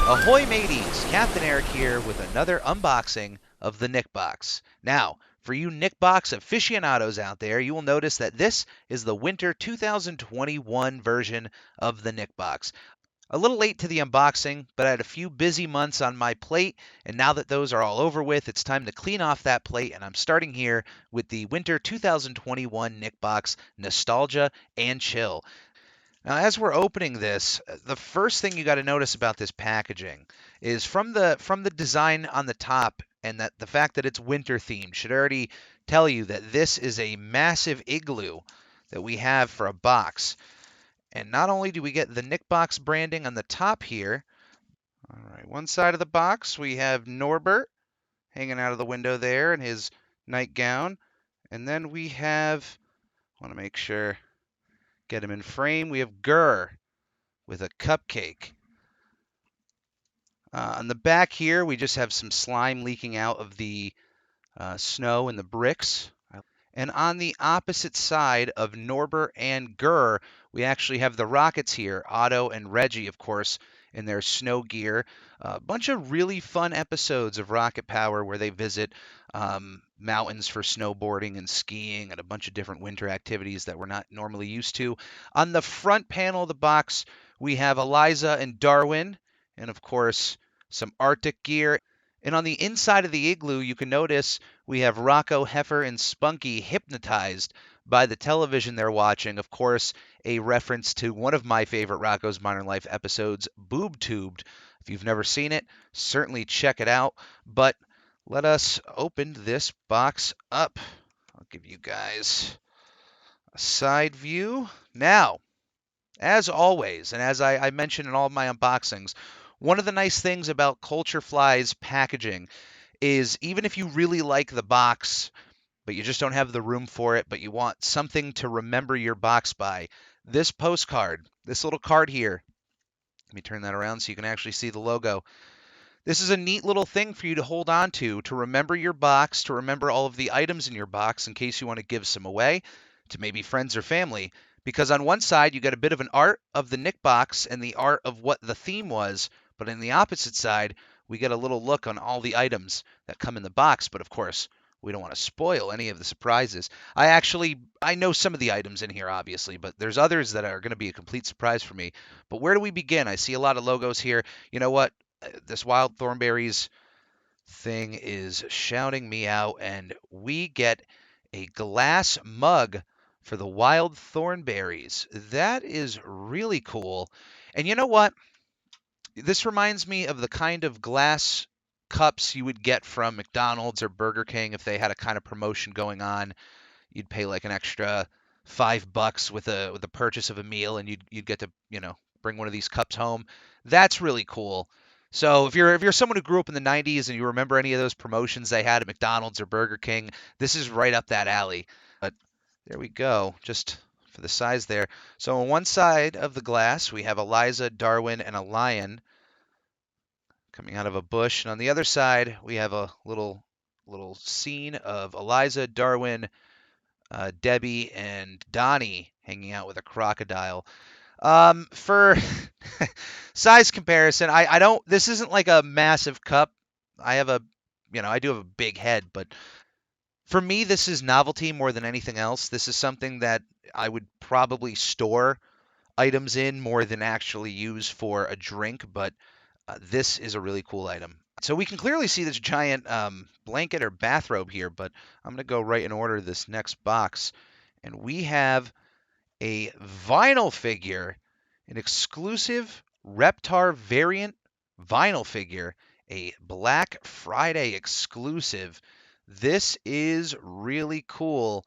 Ahoy mateys! Captain Eric here with another unboxing of the Nick Box. Now, for you Nick Box aficionados out there, you will notice that this is the winter 2021 version of the Nick Box. A little late to the unboxing, but I had a few busy months on my plate, and now that those are all over with, it's time to clean off that plate, and I'm starting here with the winter 2021 Nick Box Nostalgia and Chill. Now, as we're opening this, the first thing you got to notice about this packaging is from the design on the top, and that the fact that it's winter themed should already tell you that this is a massive igloo that we have for a box. And not only do we get the Nick Box branding on the top here, all right, one side of the box we have Norbert hanging out of the window there in his nightgown, and then we have, I want to make sure, get him in frame. We have Gurr with a cupcake. On the back here, we just have some slime leaking out of the snow and the bricks. And on the opposite side of Norbert and Gurr, we actually have the Rockets here, Otto and Reggie, of course, in their snow gear. A bunch of really fun episodes of Rocket Power where they visit mountains for snowboarding and skiing and a bunch of different winter activities that we're not normally used to. On the front panel of the box, we have Eliza and Darwin, and of course, some Arctic gear. And on the inside of the igloo, you can notice we have Rocko, Heifer, and Spunky hypnotized by the television they're watching. Of course, a reference to one of my favorite Rocko's Modern Life episodes, Boob Tubed. If you've never seen it, certainly check it out. But let us open this box up. I'll give you guys a side view. Now, as always, and as I mentioned in all of my unboxings, one of the nice things about Culture Fly's packaging is even if you really like the box, but you just don't have the room for it, but you want something to remember your box by, this postcard, this little card here, let me turn that around so you can actually see the logo. This is a neat little thing for you to hold on to remember your box, to remember all of the items in your box in case you want to give some away to maybe friends or family. Because on one side, you got a bit of an art of the Nick Box and the art of what the theme was, but on the opposite side, we get a little look on all the items that come in the box. But of course, we don't want to spoil any of the surprises. I know some of the items in here, obviously, but there's others that are going to be a complete surprise for me. But where do we begin? I see a lot of logos here. You know what? This Wild Thornberrys thing is shouting me out, and we get a glass mug for the Wild Thornberrys. That is really cool. And you know what? This reminds me of the kind of glass cups you would get from McDonald's or Burger King if they had a kind of promotion going on. You'd pay like an extra $5 with a purchase of a meal, and you'd get to bring one of these cups home. That's really cool. So if you're someone who grew up in the 90s and you remember any of those promotions they had at McDonald's or Burger King, this is right up that alley. But there we go, just for the size there. So on one side of the glass, we have Eliza, Darwin, and a lion coming out of a bush. And on the other side, we have a little scene of Eliza, Darwin, Debbie, and Donnie hanging out with a crocodile. For size comparison, I don't. This isn't like a massive cup. I do have a big head, but for me, this is novelty more than anything else. This is something that I would probably store items in more than actually use for a drink, but this is a really cool item. So we can clearly see this giant blanket or bathrobe here, but I'm going to go right in order this next box. And we have a vinyl figure, an exclusive Reptar variant vinyl figure, a Black Friday exclusive. This is really cool.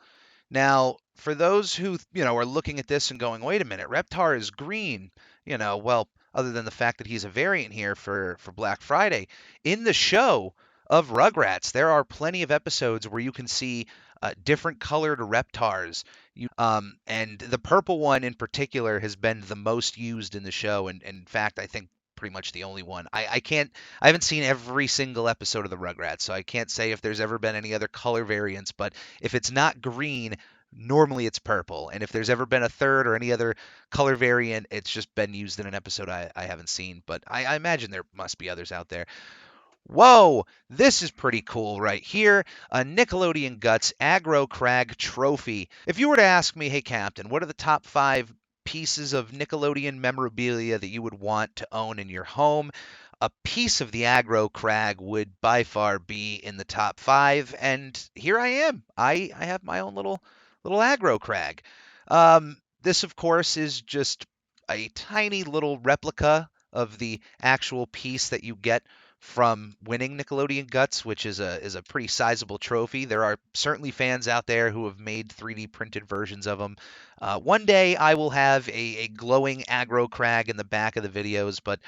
Now, for those who, are looking at this and going, wait a minute, Reptar is green, well, other than the fact that he's a variant here for Black Friday. In the show of Rugrats, there are plenty of episodes where you can see different colored Reptars. And the purple one in particular has been the most used in the show, and in fact, I think pretty much the only one. I haven't seen every single episode of the Rugrats, so I can't say if there's ever been any other color variants, but if it's not green, Normally it's purple. And if there's ever been a third or any other color variant, it's just been used in an episode I haven't seen. But I imagine there must be others out there. Whoa, this is pretty cool right here. A Nickelodeon Guts Aggro Crag Trophy. If you were to ask me, hey, Captain, what are the top 5 pieces of Nickelodeon memorabilia that you would want to own in your home? A piece of the Aggro Crag would by far be in the top 5, and here I am. I have my own little Aggro Crag. This, of course, is just a tiny little replica of the actual piece that you get from winning Nickelodeon Guts, which is a pretty sizable trophy. There are certainly fans out there who have made 3D printed versions of them. One day I will have a glowing aggro crag in the back of the videos, but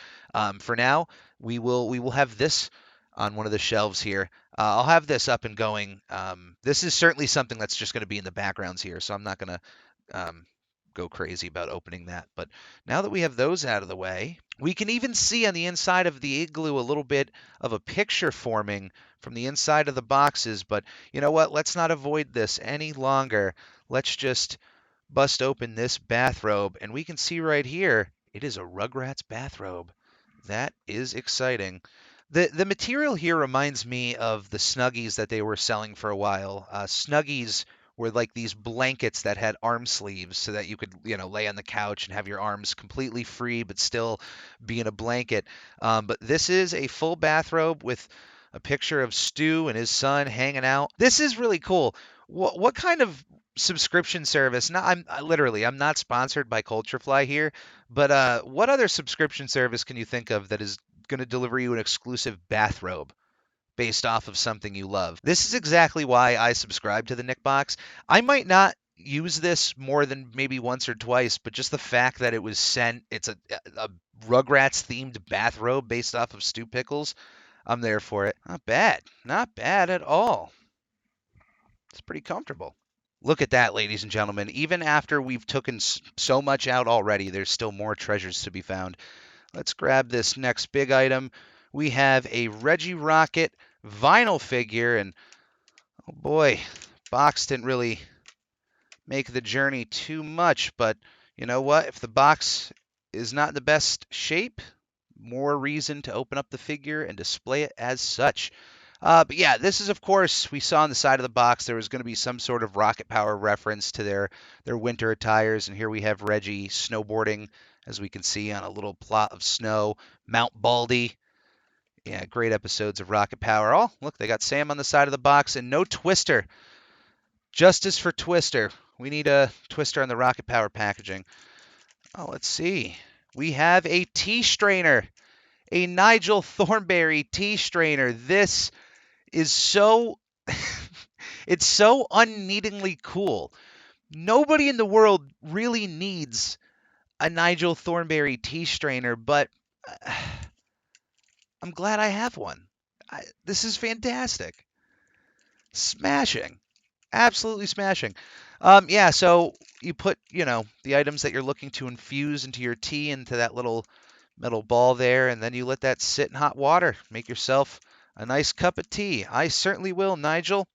for now we will have this on one of the shelves here. I'll have this up and going. This is certainly something that's just going to be in the backgrounds here, so I'm not going to go crazy about opening that. But now that we have those out of the way, we can even see on the inside of the igloo a little bit of a picture forming from the inside of the boxes. But you know what? Let's not avoid this any longer. Let's just bust open this bathrobe, and we can see right here it is a Rugrats bathrobe. That is exciting. The material here reminds me of the Snuggies that they were selling for a while. Snuggies were like these blankets that had arm sleeves so that you could, lay on the couch and have your arms completely free but still be in a blanket. But this is a full bathrobe with a picture of Stu and his son hanging out. This is really cool. What kind of subscription service? Now, I'm not sponsored by Culturefly here, but what other subscription service can you think of that is going to deliver you an exclusive bathrobe based off of something you love? This is exactly why I subscribe to the Nick Box. I might not use this more than maybe once or twice, but just the fact that it was sent, it's a Rugrats themed bathrobe based off of Stu Pickles. I'm there for it. Not bad. Not bad at all. It's pretty comfortable. Look at that, ladies and gentlemen. Even after we've taken so much out already, there's still more treasures to be found. Let's grab this next big item. We have a Reggie Rocket vinyl figure, and oh boy, box didn't really make the journey too much, but you know what? If the box is not in the best shape, more reason to open up the figure and display it as such. But yeah, this is, of course, we saw on the side of the box there was going to be some sort of Rocket Power reference to their winter attires, and here we have Reggie snowboarding, as we can see, on a little plot of snow. Mount Baldy. Yeah, great episodes of Rocket Power. Oh, look, they got Sam on the side of the box, and no Twister. Justice for Twister. We need a Twister on the Rocket Power packaging. Oh, let's see. We have a tea strainer. A Nigel Thornberry tea strainer. This is so it's so unneedingly cool. Nobody in the world really needs a Nigel Thornberry tea strainer, but I'm glad I have one. This is fantastic. Smashing. Absolutely smashing. Yeah, so you put, the items that you're looking to infuse into your tea into that little metal ball there, and then you let that sit in hot water. Make yourself a nice cup of tea. I certainly will, Nigel.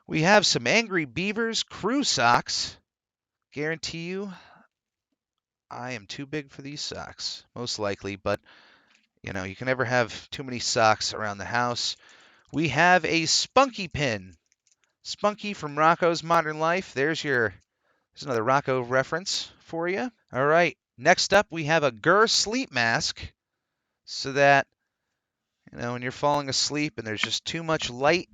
We have some Angry Beavers crew socks. Guarantee you, I am too big for these socks, most likely, but you can never have too many socks around the house. We have a Spunky pin. Spunky from Rocko's Modern Life. There's another Rocko reference for you. All right. Next up, we have a Gur sleep mask, so that when you're falling asleep and there's just too much light,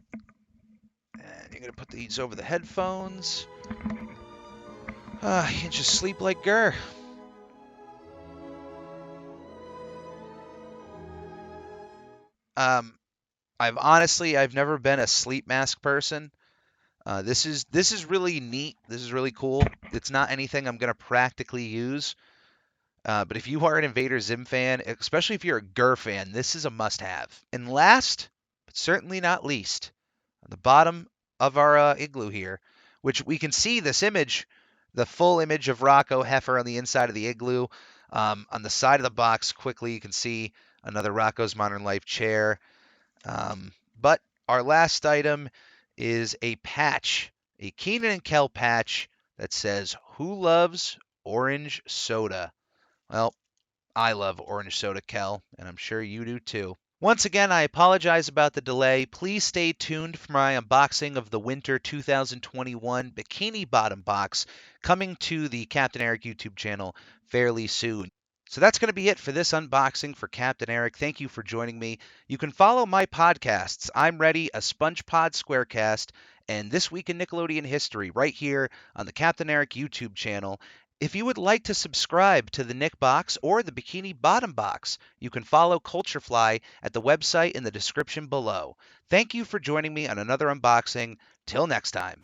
and you're gonna put these over the headphones. You can just sleep like Gur. I've never been a sleep mask person. This is really neat. This is really cool. It's not anything I'm gonna practically use. But if you are an Invader Zim fan, especially if you're a Gur fan, this is a must-have. And last, but certainly not least, on the bottom of our igloo here, which we can see this image, the full image of Rocko Heifer on the inside of the igloo. On the side of the box, quickly, you can see another Rocko's Modern Life chair. But our last item is a patch. a Keenan and Kel patch that says, "Who loves orange soda?" Well, I love orange soda, Kel, and I'm sure you do too. Once again, I apologize about the delay. Please stay tuned for my unboxing of the Winter 2021 Bikini Bottom box coming to the Captain Eric YouTube channel fairly soon. So that's going to be it for this unboxing for Captain Eric. Thank you for joining me. You can follow my podcasts. I'm Ready, a SpongePod Squarecast, and This Week in Nickelodeon History right here on the Captain Eric YouTube channel. If you would like to subscribe to the Nick Box or the Bikini Bottom Box, you can follow Culturefly at the website in the description below. Thank you for joining me on another unboxing. Till next time.